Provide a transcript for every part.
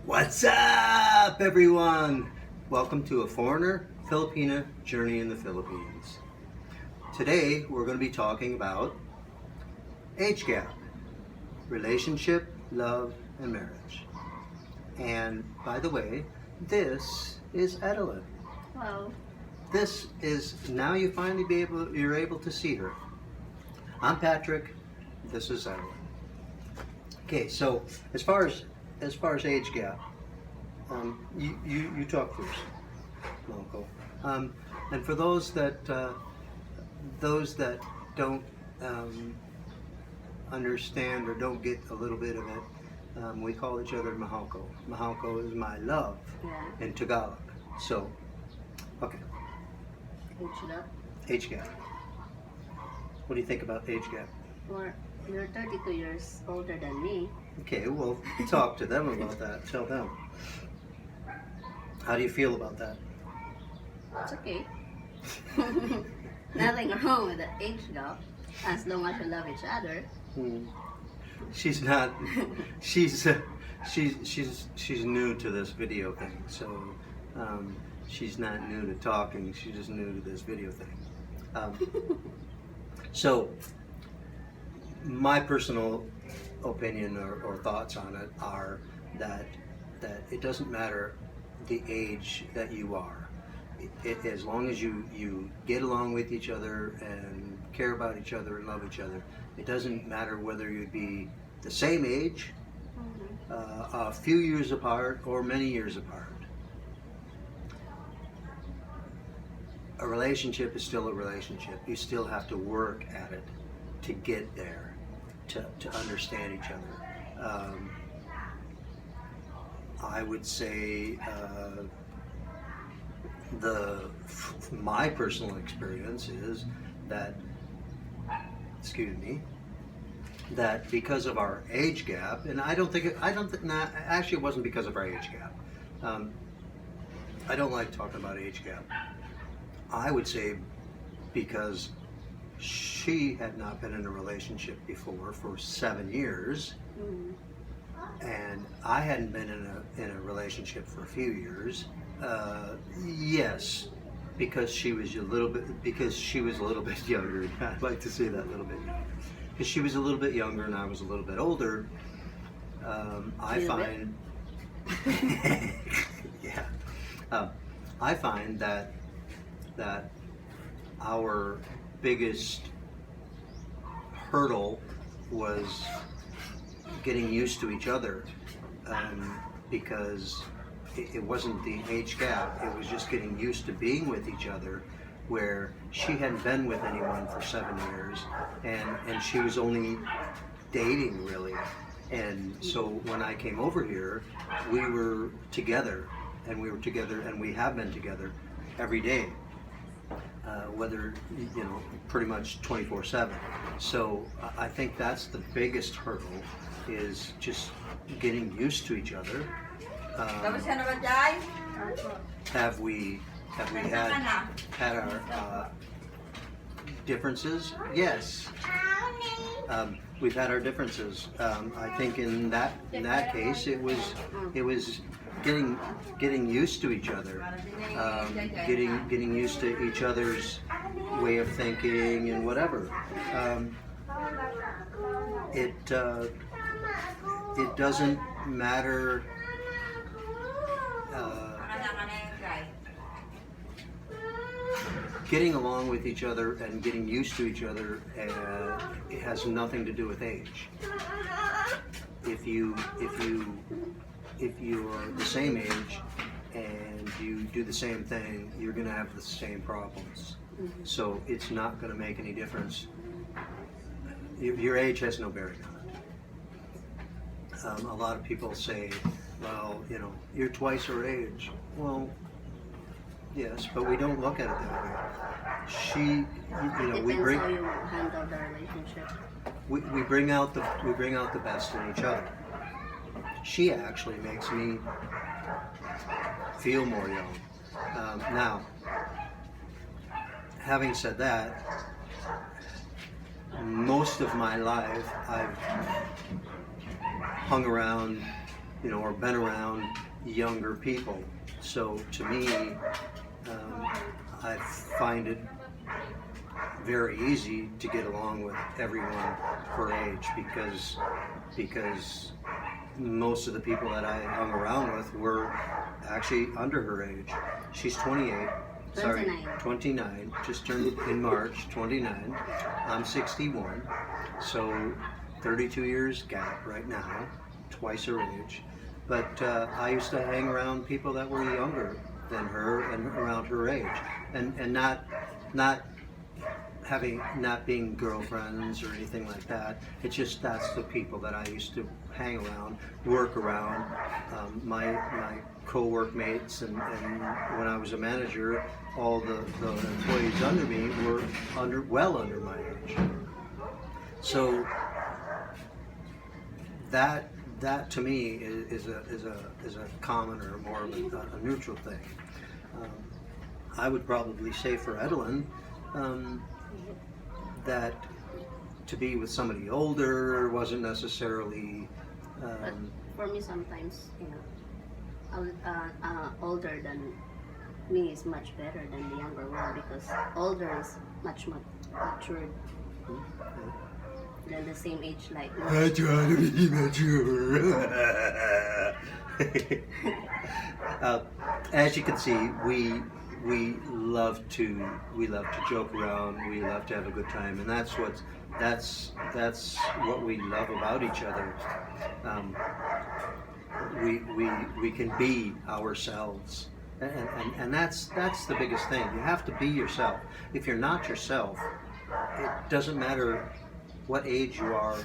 What's up, everyone? Welcome to a Foreigner-Filipina Journey in the Philippines. Today, we're going to be talking about age gap, relationship, love, and marriage. And by the way, this is Adeline. Hello. This is now you're able to see her. I'm Patrick. This is Adeline. Okay, so as far as age gap, you talk first, Uncle. And for those that don't understand or don't get a little bit of it, we call each other Mahalko. Mahalko is my love in Tagalog. So, okay. Age gap. What do you think about age gap? Well, you're 32 years older than me. Okay, well, talk to them about that. Tell them. How do you feel about that? It's okay. Nothing wrong with the age gap, as long as you love each other. She's not. She's new to this video thing, so she's not new to talking. She's just new to this video thing. So, my personal opinion or thoughts on it are that it doesn't matter the age that you are. As long as you get along with each other and care about each other and love each other, it doesn't matter whether you'd be the same age, a few years apart, or many years apart. A relationship is still a relationship. You still have to work at it to get there, to understand each other. I would say my personal experience is that, that because of our age gap, and actually it wasn't because of our age gap. I don't like talking about age gap. I would say because she had not been in a relationship before for 7 years, and I hadn't been in a relationship for a few years. Yes, because she was a little bit younger. I'd like to say that a little bit younger. Because she was a little bit younger and I was a little bit older. I find I find that our biggest hurdle was getting used to each other, because it wasn't the age gap, it was just getting used to being with each other, where she hadn't been with anyone for 7 years and she was only dating really. And so when I came over here, we were together and we have been together every day. Whether, pretty much 24/7. So I think that's the biggest hurdle, is just getting used to each other. Have we had our differences? Yes. We've had our differences. I think in that case it was getting used to each other, getting used to each other's way of thinking and whatever. It doesn't matter. Getting along with each other and getting used to each other, it has nothing to do with age. If you are the same age and you do the same thing, you're going to have the same problems. So it's not going to make any difference. Your age has no bearing on it. A lot of people say, well, you're twice her age. Well, yes, but we don't look at it that way. We bring how you handle the relationship. We bring out the best in each other. She actually makes me feel more young. Now, having said that, most of my life I've hung around or been around younger people. So to me, I find it very easy to get along with everyone her age because most of the people that I hung around with were actually under her age. She's 28. Sorry, 29. Just turned in March, 29. I'm 61. So 32 years gap right now, twice her age. But I used to hang around people that were younger than her and around her age, and not being girlfriends or anything like that. It's just that's the people that I used to hang around, work around. My co-work mates, and when I was a manager, all the employees under me were well under my age. So that to me is a common or more of a neutral thing. I would probably say for Edelyn, that to be with somebody older wasn't necessarily. But for me, sometimes older than me is much better than the younger one, because older is much matured than the same age like me. I try to be mature. As you can see, we love to joke around. We love to have a good time, and that's what we love about each other. We can be ourselves, and that's the biggest thing. You have to be yourself. If you're not yourself, it doesn't matter what age you are.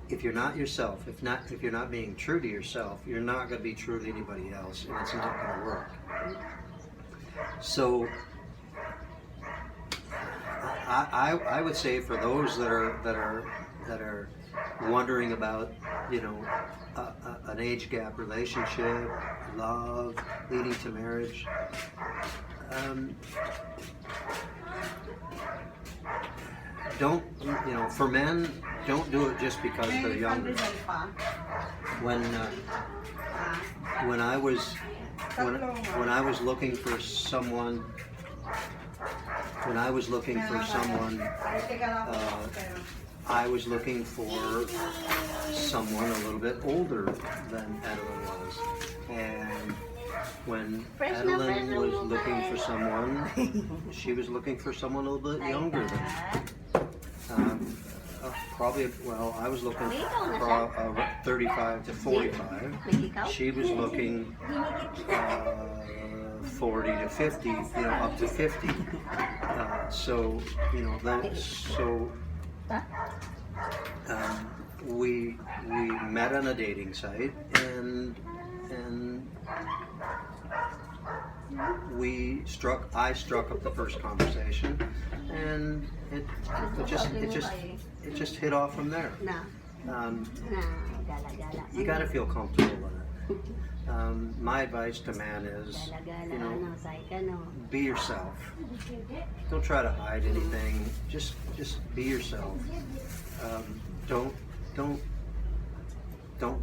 If you're not yourself, if you're not being true to yourself, you're not going to be true to anybody else, and it's not going to work. So I would say for those that are wondering about an age gap relationship, love, leading to marriage, don't, for men, don't do it just because they're younger. When I was looking for someone, I was looking for someone a little bit older than Edelyn was, and when Edelyn was looking for someone, she was looking for someone a little bit younger than her. Probably, I was looking for 35 to 45. She was looking 40 to 50, up to 50. We met on a dating site, and I struck up the first conversation, and it just hit off from there. You got to feel comfortable with it. My advice to man is, be yourself. Don't try to hide anything. Just be yourself. Don't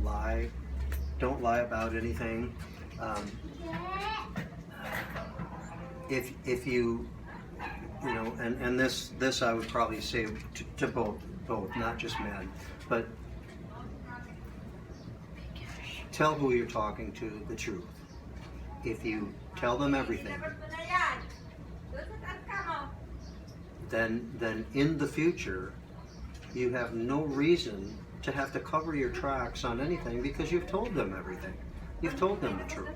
lie. Don't lie about anything. If you and this I would probably say to both, not just men, but tell who you're talking to the truth. If you tell them everything, then in the future you have no reason to have to cover your tracks on anything, because you've told them everything. You've told them the truth,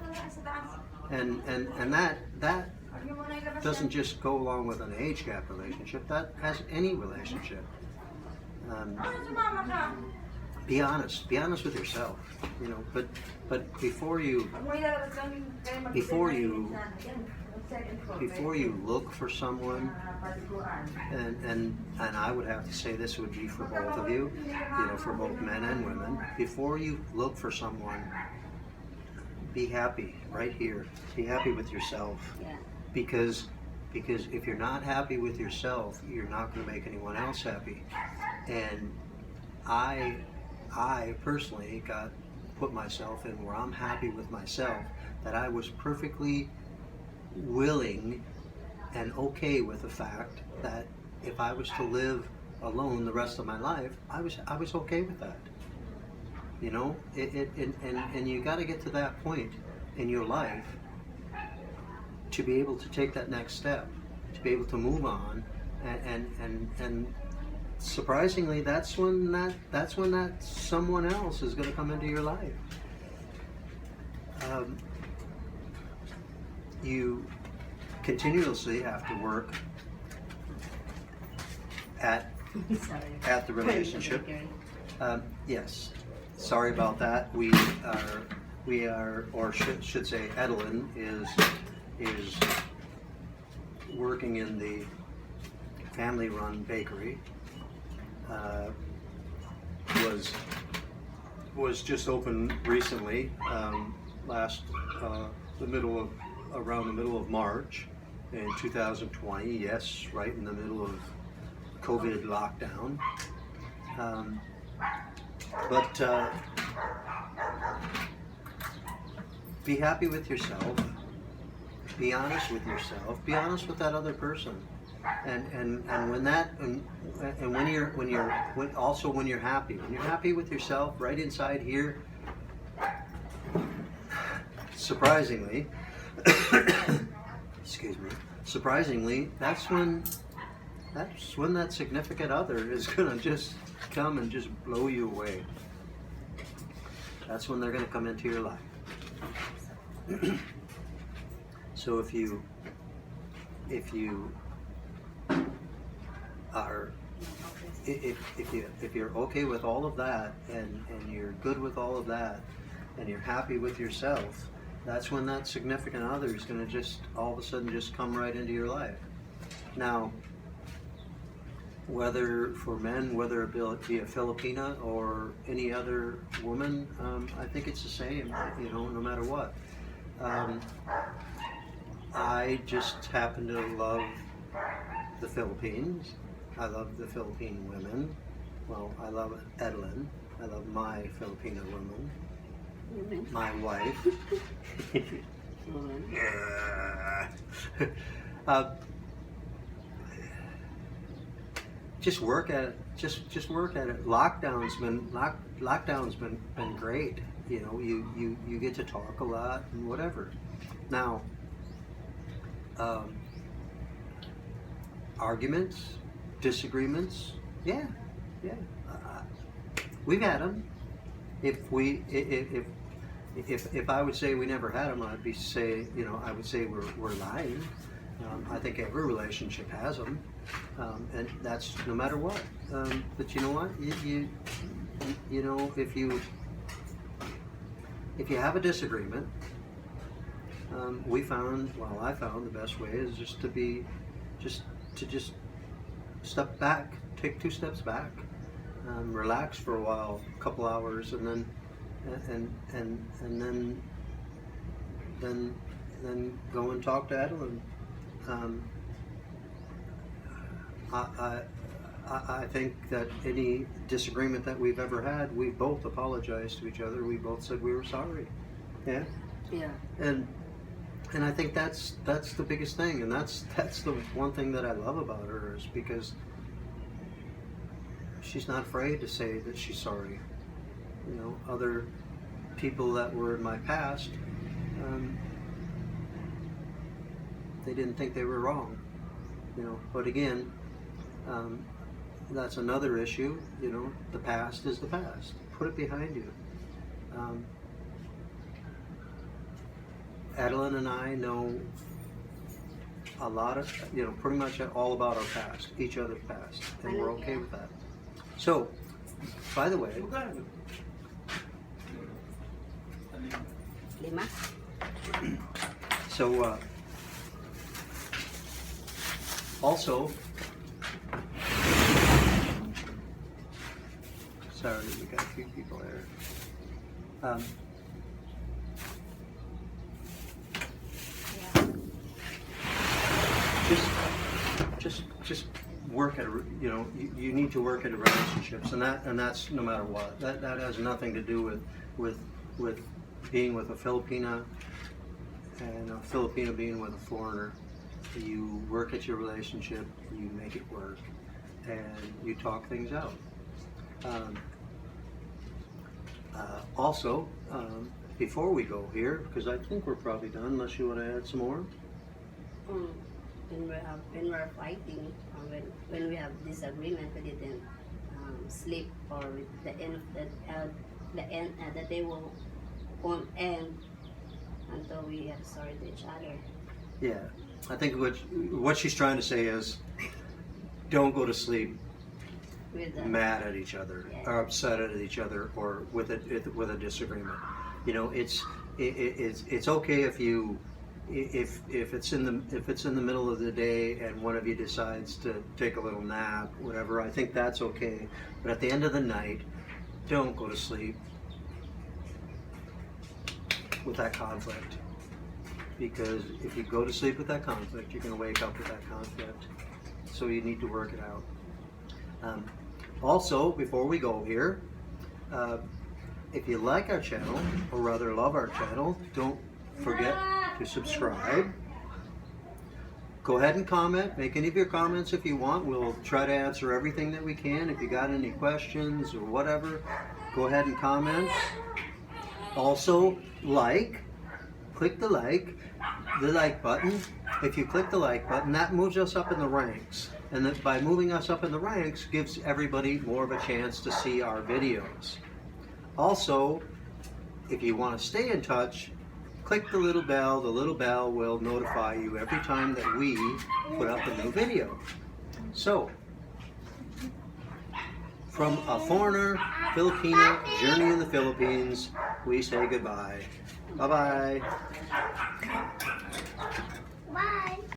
and that doesn't just go along with an age gap relationship. That has any relationship. Be honest. Be honest with yourself. But before you look for someone, and I would have to say this would be for both of you, for both men and women. Before you look for someone, be happy right here. Be happy with yourself. Yeah. Because if you're not happy with yourself, you're not going to make anyone else happy. And I I personally put myself in where I'm happy with myself, that I was perfectly willing and okay with the fact that if I was to live alone the rest of my life, I was okay with that. You know, and you got to get to that point in your life to be able to take that next step, to be able to move on, and surprisingly, that's when that someone else is going to come into your life. You continuously have to work at Sorry. the relationship. Yes, sorry about that. We are, or should say, Edelyn is working in the family-run bakery. Was just opened recently, around the middle of March in 2020. Yes, right in the middle of COVID lockdown. But be happy with yourself. Be honest with yourself. Be honest with that other person. And when you're happy with yourself, right inside here, surprisingly, excuse me, surprisingly, that's when that significant other is gonna just come and just blow you away. That's when they're gonna come into your life. So if you are, if you're okay with all of that, and you're good with all of that, and you're happy with yourself, that's when that significant other is going to just all of a sudden just come right into your life. Now, whether for men, whether it be a Filipina or any other woman, I think it's the same, you know, no matter what. I just happen to love the Philippines. I love the Philippine women. Well, I love Edelyn. I love my Filipina woman. My wife. Just work at it. Just work at it. Lockdown's been great. You know, you get to talk a lot and whatever. Now, arguments, disagreements, yeah. We've had them. If I would say we never had them, I would say we're lying. I think every relationship has them, and that's no matter what. But you know what? You know, if you have a disagreement, I found the best way is just to step back, take 2 steps back, relax for a while, a couple hours, and then go and talk to Edelyn. I think that any disagreement that we've ever had, we both apologized to each other. We both said we were sorry. Yeah. Yeah. And I think that's the biggest thing, and that's the one thing that I love about her, is because she's not afraid to say that she's sorry. You know, other people that were in my past, they didn't think they were wrong. You know, but again, that's another issue. You know, the past is the past. Put it behind you. Edelyn and I know a lot of, pretty much all about our past, each other's past, and we're okay with that. So, by the way, Lima. so also, sorry, we got a few people there. Just work at you need to work at relationships, and that's no matter what. That has nothing to do with being with a Filipina and a Filipino being with a foreigner. You work at your relationship, you make it work, and you talk things out. Also, before we go here, because I think we're probably done, unless you want to add some more. When we're fighting, when we have disagreement, we didn't sleep, or with the end of the day won't end until we are sorry to each other. Yeah, I think what she's trying to say is, don't go to sleep mad at each other, yeah, or upset at each other, or with a disagreement. You know, it's okay if it's in the middle of the day and one of you decides to take a little nap, whatever. I think that's okay. But at the end of the night, don't go to sleep with that conflict, because if you go to sleep with that conflict, you're going to wake up with that conflict. So you need to work it out. Also, before we go here, if you like our channel, or rather love our channel, don't forget to subscribe. Go ahead and comment. Make any of your comments if you want. We'll try to answer everything that we can. If you got any questions or whatever, go ahead and comment. Also, click the like button. If you click the like button, that moves us up in the ranks. And that by moving us up in the ranks, gives everybody more of a chance to see our videos. Also, if you want to stay in touch, click the little bell. The little bell will notify you every time that we put up a new video. So, from a Foreigner-Filipina Journey in the Philippines, we say goodbye. Bye-bye.